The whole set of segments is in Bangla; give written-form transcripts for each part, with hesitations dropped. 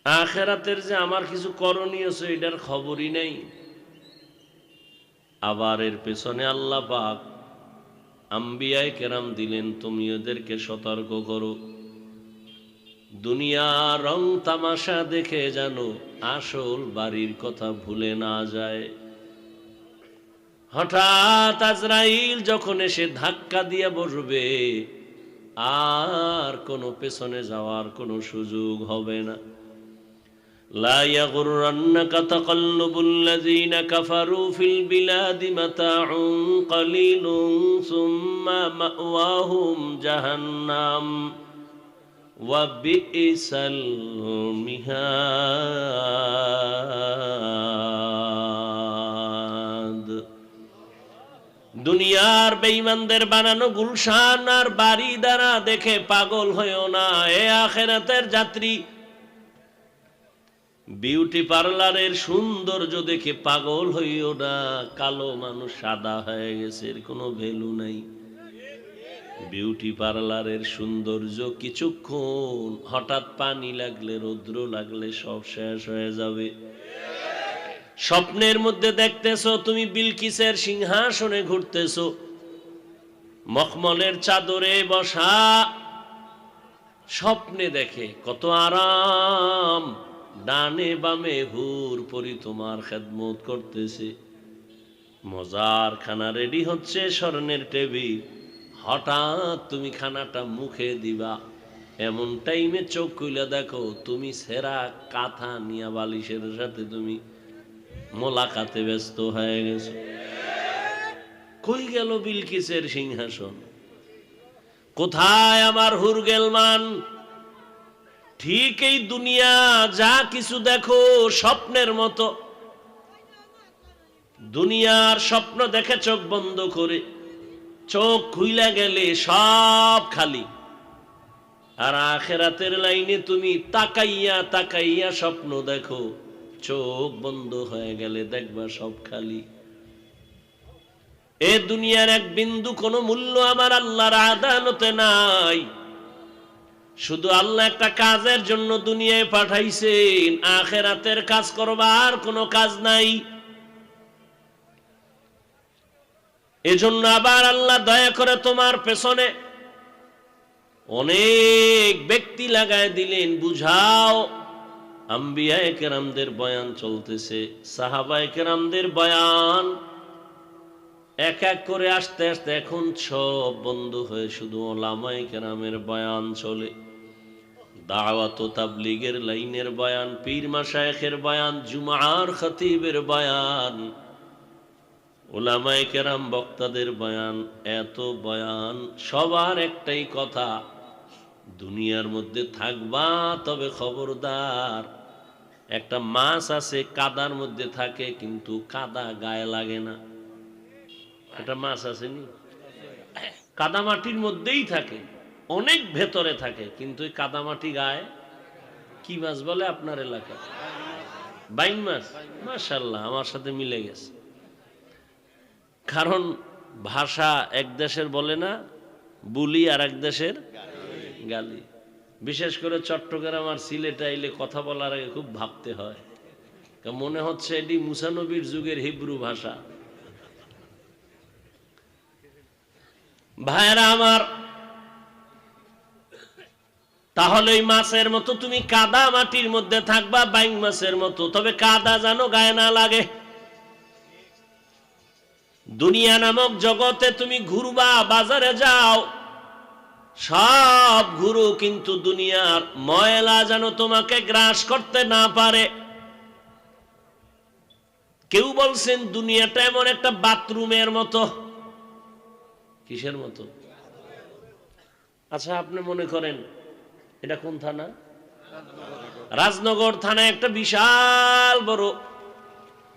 আখেরাতের যে আমার কিছু করণীয় আছে এটার খবরই নেই। আবার এর পেছনে আল্লাহ পাক আম্বিয়ায়ে কেরাম দিলেন, তুমি ওদেরকে সতর্ক করো, দুনিয়ার রং তামাশা দেখে যেন আসল বাড়ির কথা ভুলে না যায়। হঠাৎ আজরাইল যখন এসে ধাক্কা দিয়ে বসবে, আর কোনো পেছনে যাওয়ার কোনো সুযোগ হবে না। লা ইয়াগুররান্নাকা তাকাল্লুবুল লাযীনা কাফারু ফিল বিলাদি মাতাউন কালিলুন সুম্মা মাওয়াহুম জাহান্নাম ওয়া বিইসাল মিহাদ। দুনিয়ার বেঈমানদের বানানো গুলশান আর বাড়ি দ্বারা দেখে পাগল হইও না এ আখিরাতের যাত্রী। বিউটি পার্লারের সৌন্দর্য দেখে পাগল হইও না, কালো মানুষ সাদা হয়ে গেছে এর কোনো ভ্যালু নাই। বিউটি পার্লারের সৌন্দর্য কিছুক্ষণ, হঠাৎ পানি লাগলে রৌদ্র লাগলে সব শেষ হয়ে যাবে। স্বপ্নের মধ্যে দেখতেছো তুমি বিলকিসের সিংহাসনে ঘুরতেছো, মখমলের চাদরে বসা, স্বপ্নে দেখে কত আরাম, ডানে বামে হুর পরি তোমার খেদমত করতেছে, মজার খানা রেডি হচ্ছে, স্বর্ণের টেবিল। হঠাৎ তুমি খানাটা মুখে দিবা, এমন টাইমে চোখ খুলে দেখো তুমি সেরা কাঁথা নিয়া বালিশের সাথে তুমি মোলাকাতে ব্যস্ত হয়ে গেছো। কই গেল বিলকিসের সিংহাসন? কোথায় আমার হুরগেলমান? ঠিক এই দুনিয়া যা কিছু দেখো স্বপ্নের মতো। দুনিয়ার স্বপ্ন দেখে চোখ বন্ধ করে, চোখ খুইলা গেলে সব খালি। আর আখিরাতের লাইনে তুমি তাকাইয়া তাকাইয়া স্বপ্ন দেখো, চোখ বন্ধ হয়ে গেলে দেখবা সব খালি। এ দুনিয়ার এক বিন্দু কোনো মূল্য আমার আল্লাহর আদালতে নাই। শুধু আল্লাহ একটা কাজের জন্য দুনিয়ায় পাঠাইছেন, আখিরাতের কাজ করবার কোনো কাজ নাই। এজন্য আবার আল্লাহ দয়া করে তোমার পেছনে অনেক ব্যক্তি লাগায় দিলেন, বুঝাও। আম্বিয়ায়ে কেরামদের বয়ান চলতেছে, সাহাবায়ে কেরামদের বয়ান এক এক করে আস্তে আস্তে এখন সব বন্ধ হয়ে শুধু ওলামায়ে কেরামের বয়ান চলে। দাওয়াত ও তাবলীগের লাইনের বয়ান, পীর মাশায়েখের বয়ান, জুমার খতিবের বয়ান, উলামায়ে কেরাম বক্তাদের বয়ান, এত বয়ান। সবার একটাই কথা, দুনিয়ার মধ্যে থাকবা তবে খবরদার, একটা মাছ আছে কাদার মধ্যে থাকে কিন্তু কাদা গায়ে লাগে না। একটা মাছ আছে নি, কাদা মাটির মধ্যেই থাকে, অনেক ভেতরে থাকে, কিন্তু ওই কাদা মাটি গায়ে। কি মাছ বলে আপনার এলাকায়? বাইন মাছ। মাশাআল্লাহ, আমার সাথে মিলে গেছে। কারণ ভাষা এক দেশের বলে না বুলি, আর এক দেশের গালি। বিশেষ করে চট্টগ্রাম আর সিলেট আইলে কথা বলার আগে খুব ভাবতে হয়, মনে হচ্ছে এটি মুসা নবীর যুগের হিব্রু ভাষা। ভাইরা আমার, তাহলে ওই মাছের মতো তুমি কাদা মাটির মধ্যে থাকবা, বাইং মাছের মতো, তবে কাদা যেন গায়ে না লাগে। দুনিয়া নামক জগতে তুমি ঘুরবা, বাজারে যাও, সব ঘুরো, কিন্তু দুনিয়ার ময়লা যেন তোমাকে গ্রাস করতে না পারে। কেউ বলছেন দুনিয়াটা এমন একটা বাথরুমের মতো। কিসের মতো? আচ্ছা, আপনি মনে করেন এটা কোন থানা? রাজনগর থানায় একটা বিশাল বড়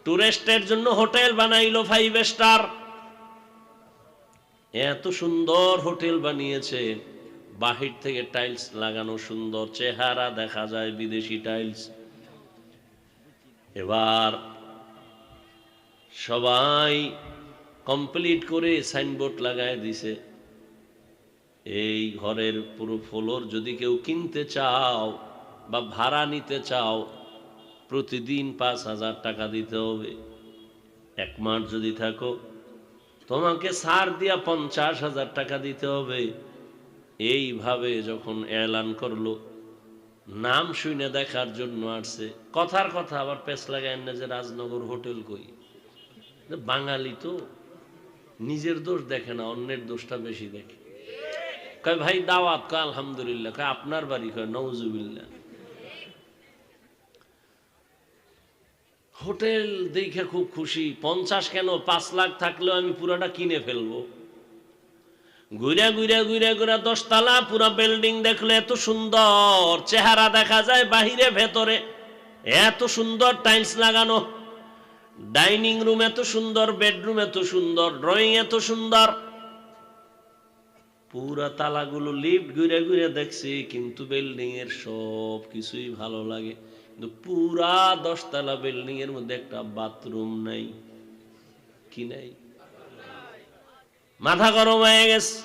টুরিস্টের জন্য হোটেল বানাইলো, 5 স্টার। এত সুন্দর হোটেল বানিয়েছে, বাহির থেকে টাইলস লাগানো, সুন্দর চেহারা দেখা যায়, বিদেশি টাইলস। এবার সবাই কমপ্লিট করে সাইনবোর্ড লাগায় দিছে, এই ঘরের পুরো ফ্লোর যদি কেউ কিনতে চাও বা ভাড়া নিতে চাও, প্রতিদিন 5,000 টাকা দিতে হবে। 1 মাস যদি থাকো তোমাকে ছাড় দিয়া 50,000 টাকা দিতে হবে। এইভাবে যখন এলান করলো, নাম শুনে দেখার জন্য আসছে। কথার কথা আবার পেছ লাগায় না যে রাজনগর হোটেল কই। বাঙালি তো নিজের দোষ দেখে না, অন্যের দোষটা বেশি দেখে। কয় ভাই দাওয়াত, কয় আলহামদুলিল্লাহ। কয় আপনার বাড়ি? কয় নওজুবিল্লাহ। হোটেল দেখে খুব খুশি। 50 কেন, 5 লাখ থাকলেও আমি পুরাটা কিনে ফেলবো। ঘুরে ঘুরে ঘুরে ঘুরে 10 তলা পুরা বিল্ডিং দেখলে এত সুন্দর চেহারা দেখা যায় বাহিরে ভেতরে, এত সুন্দর টাইলস লাগানো, ডাইনিং রুম এত সুন্দর, বেডরুম এত সুন্দর, ড্রয়িং এত সুন্দর। পুরা তালাগুলো লিফট ঘুরে ঘুরে দেখছি, কিন্তু বিল্ডিং এর সব কিছুই ভালো লাগে। কিন্তু পুরা 10 তলা বিল্ডিং এর মধ্যে একটা বাথরুম নাই। কি নাই? মাথা গরম হয়ে গেছে।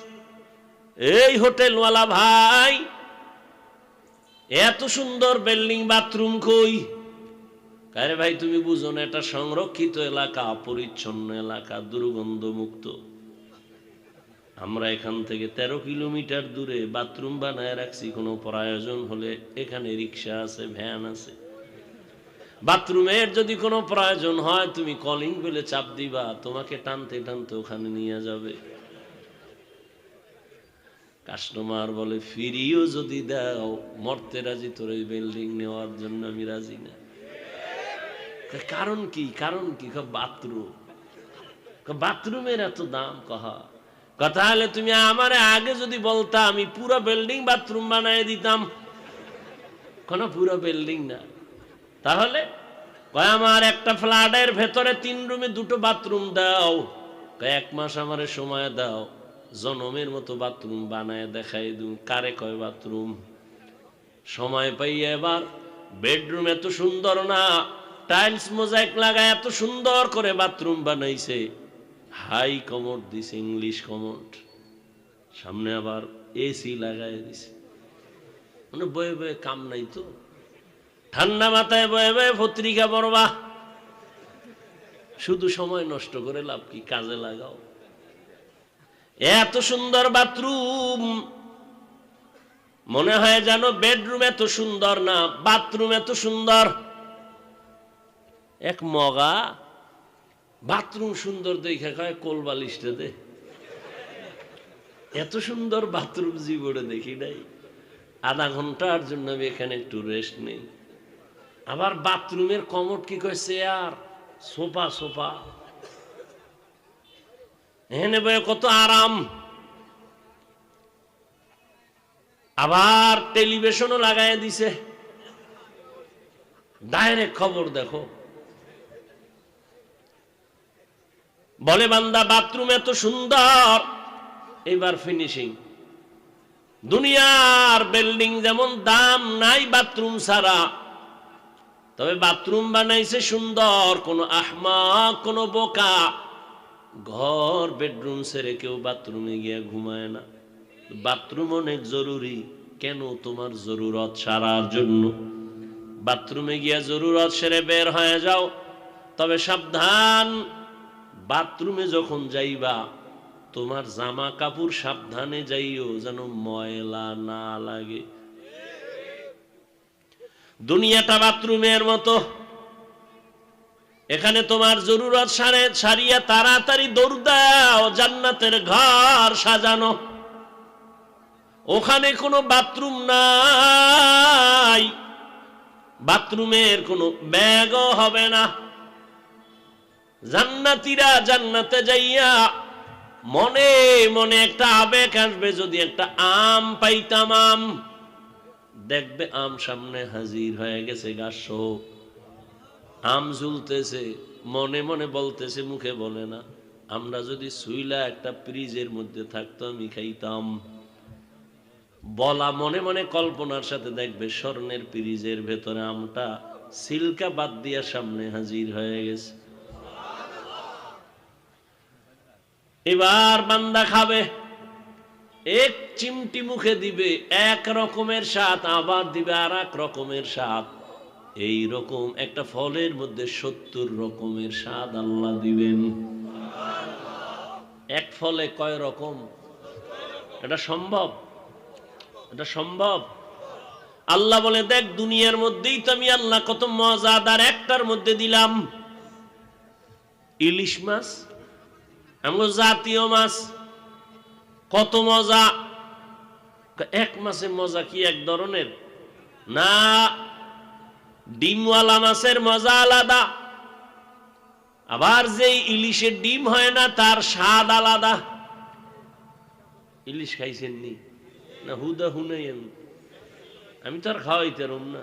এই হোটেলওয়ালা ভাই, এত সুন্দর বিল্ডিং, বাথরুম কই? আরে ভাই তুমি বুঝো না, এটা সংরক্ষিত এলাকা, পরিচ্ছন্ন এলাকা, দুর্গন্ধ মুক্ত। আমরা এখান থেকে 13 কিলোমিটার দূরে বাথরুম বানায় রাখছি। কোনো প্রয়োজন হলে এখানে রিক্সা আছে, ভ্যান আছে। বাথরুমের যদি কোনো প্রয়োজন হয় তুমি কলিং বেলে চাপ দিবা, তোমাকে টানতে টানতে ওখানে নিয়ে যাবে। কাস্টমার বলে ফিরিও যদি দাও মরতে রাজি, তোর এই বিল্ডিং নেওয়ার জন্য আমি রাজি না। কারণ কি? কারণ কি? বাথরুম। বাথরুমের এত দাম? কথা হলে তুমি আমারে আগে যদি বলতা আমি পুরো বিল্ডিং বাথরুম বানায় দিতাম। কোনো পুরো বিল্ডিং না। তাহলে আমার একটা ফ্ল্যাটের ভেতরে 3 রুমে 2টো বাথরুম দাও। 1 মাস আমারে সময় দাও, জনমের মতো বাথরুম বানায় দেখাই দিই। কারে কয় বাথরুম? সময় পাইয়া এবার বেডরুম এত সুন্দর না, টাইলস মোজাইক লাগায় এত সুন্দর করে বাথরুম বানাইছে। হাই কমোড দিছে, ইংলিশ কমোড, সামনে আবার এসি লাগাই দিছে। মানে বয়ে বয়ে কাম নাই তো, ঠান্ডা মাথায় বয়ে বয়ে পত্রিকা পড়বা। শুধু সময় নষ্ট করে লাভ কি? কাজে লাগাও। এত সুন্দর বাথরুম, মনে হয় যেন বেডরুম এত সুন্দর না, বাথরুম এত সুন্দর। এক মগা বাথরুম সুন্দর দেখে কয় কোল বালিশটা দে। এত সুন্দর বাথরুম জীবনে দেখি নাই। আধা ঘন্টার জন্য আমি এখানে একটু রেস্ট নেই। আবার বাথরুমের কমোড কি কয়? Chair, sofa. সোফা এখানে বয়ে কত আরাম। আবার টেলিভিশনও লাগাই দিছে, ডাইরেক্ট খবর দেখো। বলে বান্দা বাথরুম এত সুন্দর, এবার ফিনিশিং। দুনিয়ার বিল্ডিং যেমন দাম নাই বাথরুম ছাড়া, তবে বাথরুম বানাইছে সুন্দর। কোন আহমাক, কোন বোকা ঘর বেডরুম ছেড়ে কেউ বাথরুমে গিয়ে ঘুমায় না। বাথরুম অনেক জরুরি। কেন? তোমার জরুরত সারার জন্য। বাথরুমে গিয়া জরুরত সেরে বের হয়ে যাও। তবে সাবধান, বাথরুমে যখন যাইবা তোমার জামা কাপড় সাবধানে যাইও, যেন ময়লা না লাগে। দুনিয়াটা বাথরুমের মতো। এখানে তোমার জরুরত সারিয়া তাড়াতাড়ি দৌড় দাও জান্নাতের ঘর সাজানো। ওখানে কোনো বাথরুম নাই, বাথরুমের কোনো ব্যাগও হবে না। জান্নাতীরা জান্নাতে যাইয়া মনে মনে একটা আবেগ আসবে, যদি একটা আম পাইতাম। আম দেখবে আম সামনে হাজির হয়ে গেছে, গাছ সহ আম ঝুলতেছে। মনে মনে বলতেছে, মুখে বলে না, আমরা যদি সুইলা একটা ফ্রিজের মধ্যে থাকতো আমি খাইতাম। বলা মনে মনে কল্পনার সাথে দেখবে স্বর্ণের ফ্রিজের ভেতরে আমটা সিলকা বাদ দিয়া সামনে হাজির হয়ে গেছে। এবার বান্দা খাবে, এক চিমটি মুখে দিবে এক রকমের স্বাদ, আবার দিবে আর এক রকমের স্বাদ। এই রকম একটা ফলের মধ্যে 70 রকমের স্বাদ আল্লাহ দিবেন। এক ফলে কয় রকম? এটা সম্ভব? এটা সম্ভব? আল্লাহ বলে, দেখ দুনিয়ার মধ্যেই তো আমি আল্লাহ কত মজাদার একটার মধ্যে দিলাম, ইলিশ মাছ, আমার জাতীয় মাছ, কত মজা। এক মাছের মজা কি এক ধরনের? না, ডিমওয়ালা মাছের মজা আলাদা, আবার যেই ইলিশের ডিম হয় না তার স্বাদ আলাদা। ইলিশ খাইছেন নি? না হুদা হুনাইন, আমি তো আর খাওয়াইতে রুম না।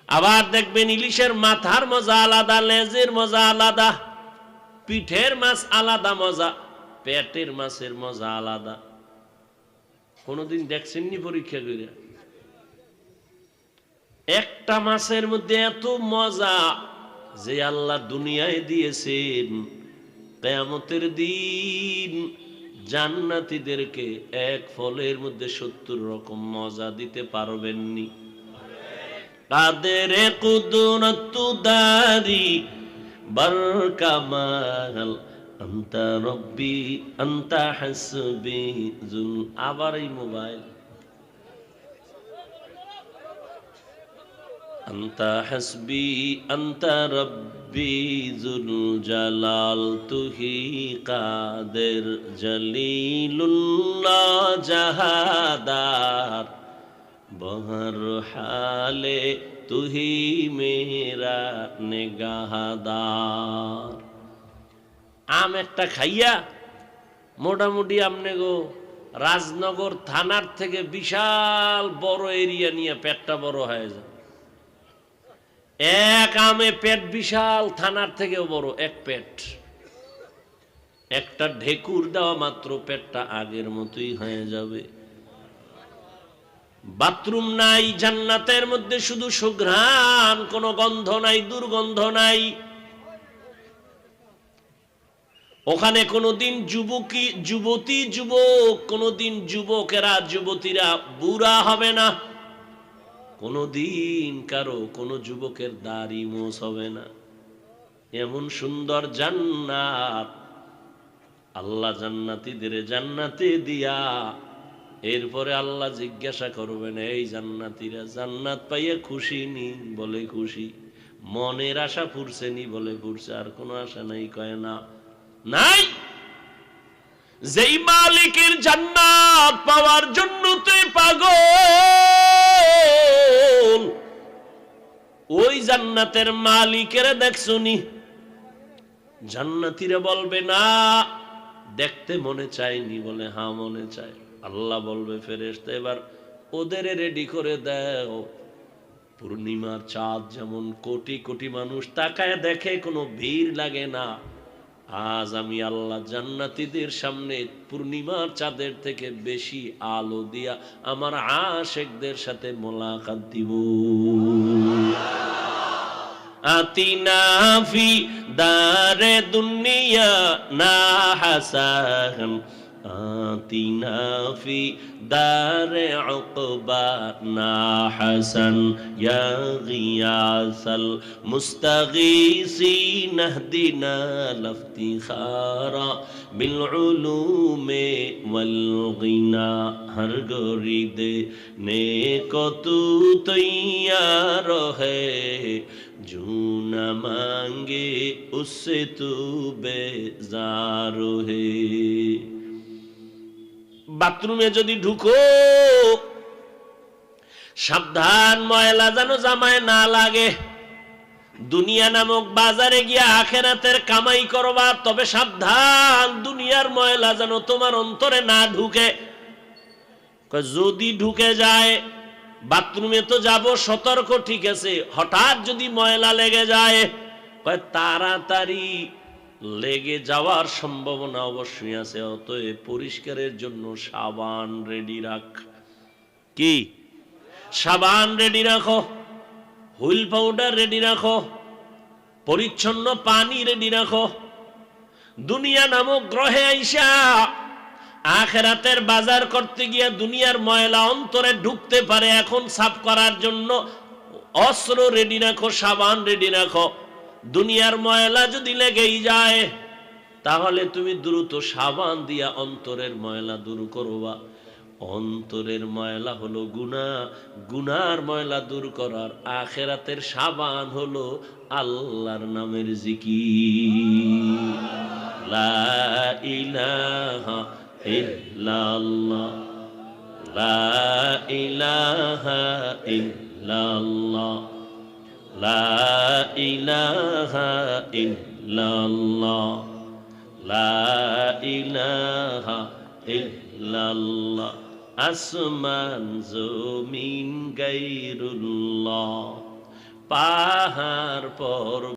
আবার দেখবেন ইলিশের মাথার মজা আলাদা, লেজের মজা আলাদা, পিঠের মাছ আলাদা মজা, পেটের মাছের মজা আলাদা। কোনদিন দেখছেননি পরীক্ষা করে? একটা মাছের মধ্যে এত মজা যে আল্লাহ দুনিয়ায় দিয়েছেন, কিয়ামতের দিন জান্নাতীদেরকে এক ফলের মধ্যে 70 রকম মজা দিতে পারবেননি। কাদের কুদরত দারি বরকামাল আনতা রব্বি আনতা হাসবি জুল। আবার এই মোবাইল, আনতা হাসবি আনতা রব্বি জুল জালাল তুহি কাদের জলিলুল্লাহ জাহাদার বহর হালে তুহি মেরা নেগাহাদার। আম একটা খাইয়া মোটামুটি আমনে গো রাজনগর থানার থেকে বিশাল বড় এরিয়া নিয়ে পেটটা বড় হয়ে যায়। এক আমে পেট বিশাল, থানার থেকেও বড় এক পেট। একটা ঢেকুর দেওয়া মাত্র পেটটা আগের মতোই হয়ে যাবে। বাথরুম নাই জান্নাতের মধ্যে, শুধু সুঘ্রাণ, কোনো গন্ধ নাই, দুর্গন্ধ নাই। ওখানে কোনোদিন যুবতী যুবক, কোনোদিন যুবকেরা যুবতীরা বুড়া হবে না, কোনোদিন কারো কোনো যুবকের দাড়ি মোছ হবে না। এমন সুন্দর জান্নাত আল্লাহ জান্নাতীদের জান্নাতে দিয়া এরপরে আল্লাহ জিজ্ঞাসা করবেন, এই জান্নাতীরা জান্নাত পাইয়ে খুশি নি? বলে খুশি। মনের আশা ফুরছে নি? বলে ফুরছে। আর কোনো আশা নাই? কয় না, নাই। যেই মালিকের জান্নাত পাওয়ার জন্য তুই পাগল, ওই জান্নাতের মালিকের দেখছনি? জান্নাতীরা বলবে না, দেখতে মনে চায়নি। বলে হ্যাঁ মনে চায়। আল্লাহ বলবে, ফেরেশতা এবার ওদের রেডি করে দাও। পূর্ণিমার চাঁদ যেমন কোটি কোটি মানুষ তাকায় দেখে, কোনো ভিড় লাগে না, আজ আমি আল্লাহ জান্নাতীদের সামনে পূর্ণিমার চাঁদের থেকে বেশি আলো দিয়া আমার আশিকদের সাথে মোলাকাত দিব। আতিনা ফি দারে দুনিয়া না হাসান, আতিনা ফি দারে উকবা না হাসান, ইয়া গিয়াসাল মুস্তাগীসিন ইহদিনা লাফতিখারা বিল উলুমে ওয়াল গিনা। হর গরিদে নেকতু তৈয়ার হ্যায়, जो न मांगे उससे तू बेजार है। বাথরুমে যদি ঢুকো সাবধান, ময়লা যেন জামায় না লাগে। দুনিয়া নামক বাজারে গিয়ে আখেরাতের কামাই করবা, তবে সাবধান, দুনিয়ার ময়লা যেন তোমার অন্তরে না ঢুকে। যদি ঢুকে যায়, বাথরুমে তো যাব সতর্ক, ঠিক আছে, হঠাৎ যদি ময়লা লেগে যায়, তাড়াতাড়ি লেগে যাওয়ার সম্ভাবনা অবশ্যই আছে। অতএব পরিষ্কারের জন্য সাবান রেডি রাখ। কি? সাবান রেডি রাখো, হুইল পাউডার রেডি রাখো, পরিচ্ছন্ন পানি রেডি রাখো। দুনিয়া নামক গ্রহে আইসা আখিরাতের বাজার করতে গিয়ে দুনিয়ার ময়লা অন্তরে ঢুকতে পারে, এখন সাফ করার জন্য অস্ত্র রেডি রাখো, সাবান রেডি রাখো। দুনিয়ার ময়লা যদি লেগেই যায় তাহলে তুমি দ্রুত সাবান দিয়া অন্তরের ময়লা দূর করবা। অন্তরের ময়লা হলো গুনাহ, গুনার ময়লা দূর করার আখিরাতের সাবান হলো আল্লাহর নামের জিকির। লা ইলাহা ইল্লাল্লাহ, লা ইলাহা ইল্লাল্লাহ, লা ইলাহা ইল্লাল্লাহ, লা ইলাহা ইল্লাল্লাহ। আসমান জমিন গায়রুল্লাহ, পাহাড় পর্বত